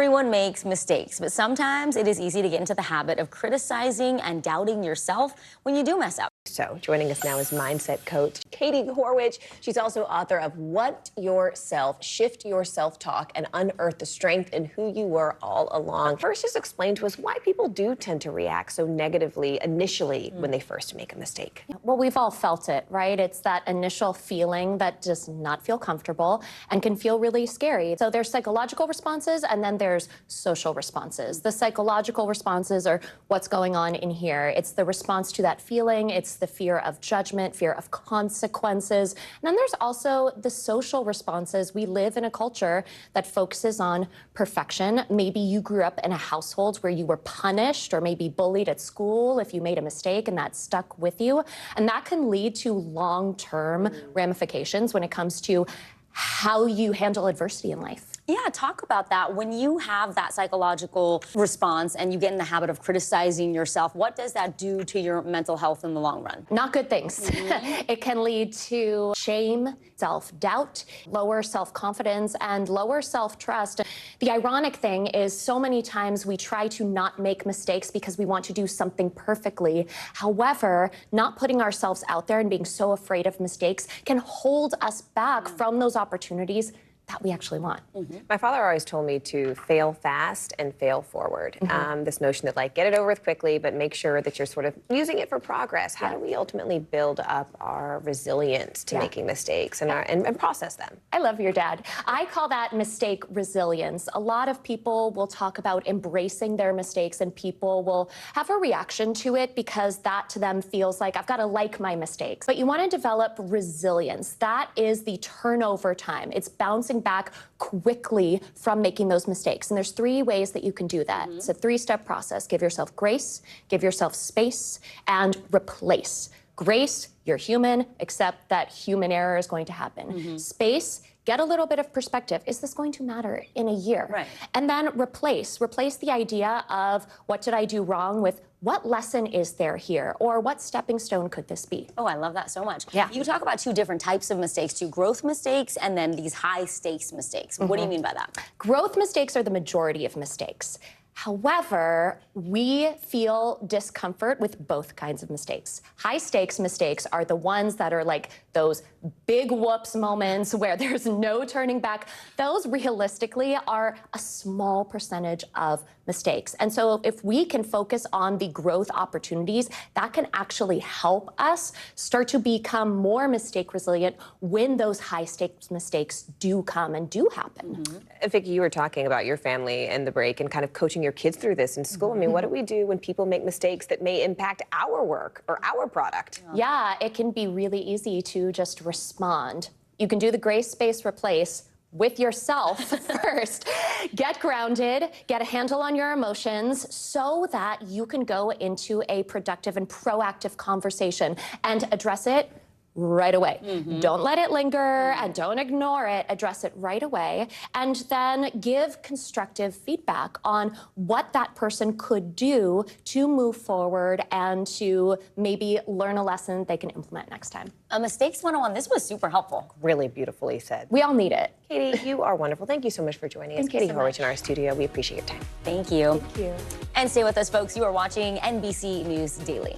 Everyone makes mistakes, but sometimes it is easy to get into the habit of criticizing and doubting yourself when you do mess up. So joining us now is mindset coach Katie Horwitch. She's also author of What Yourself, Shift Your Self-Talk, and Unearth the Strength in Who You Were All Along. First, just explain to us why people do tend to react so negatively initially when they first make a mistake. Well, we've all felt it, right? It's that initial feeling that does not feel comfortable and can feel really scary. So there's psychological responses and then there's social responses. The psychological responses are what's going on in here. It's the response to that feeling. It's the fear of judgment, fear of consequences. And then there's also the social responses. We live in a culture that focuses on perfection. Maybe you grew up in a household where you were punished or maybe bullied at school if you made a mistake, and that stuck with you. And that can lead to long-term ramifications when it comes to how you handle adversity in life. Yeah, talk about that. When you have that psychological response and you get in the habit of criticizing yourself, what does that do to your mental health in the long run? Not good things. It can lead to shame, self-doubt, lower self-confidence, and lower self-trust. The ironic thing is so many times we try to not make mistakes because we want to do something perfectly. However, not putting ourselves out there and being so afraid of mistakes can hold us back from those opportunities that we actually want. My father always told me to fail fast and fail forward. This notion that, like, get it over with quickly, but make sure that you're sort of using it for progress. How do we ultimately build up our resilience to making mistakes and process them? I love your dad. I call that mistake resilience. A lot of people will talk about embracing their mistakes, and people will have a reaction to it because that to them feels like, I've got to like my mistakes. But you want to develop resilience. That is the turnover time. It's bouncing back quickly from making those mistakes. And there's 3 ways that you can do that. It's a 3-step process. Give yourself grace, give yourself space, and replace. Grace, you're human, accept that human error is going to happen. Space, get a little bit of perspective. Is this going to matter in a year? Right. And then replace the idea of what did I do wrong with what lesson is there here, or what stepping stone could this be? Oh, I love that so much. Yeah. You talk about 2 different types of mistakes, 2 growth mistakes and then these high stakes mistakes. What do you mean by that? Growth mistakes are the majority of mistakes. However, we feel discomfort with both kinds of mistakes. High stakes mistakes are the ones that are like those big whoops moments where there's no turning back. Those realistically are a small percentage of mistakes. And so if we can focus on the growth opportunities, that can actually help us start to become more mistake resilient when those high stakes mistakes do come and do happen. Vicky, you were talking about your family and the break and kind of coaching your kids through this in school. I mean, what do we do when people make mistakes that may impact our work or our product? Yeah, it can be really easy to just respond. You can do the grace, space, replace with yourself first. Get grounded, get a handle on your emotions so that you can go into a productive and proactive conversation and address it right away. Don't let it linger and don't ignore it. Address it right away, and then give constructive feedback on what that person could do to move forward and to maybe learn a lesson they can implement next time. A Mistakes 101, this was super helpful. Really beautifully said. We all need it. Katie, you are wonderful. Thank you so much for joining us. Thank you Katie so Horwitch much. in our studio. We appreciate your time. Thank you. Thank you. And stay with us, folks. You are watching NBC News Daily.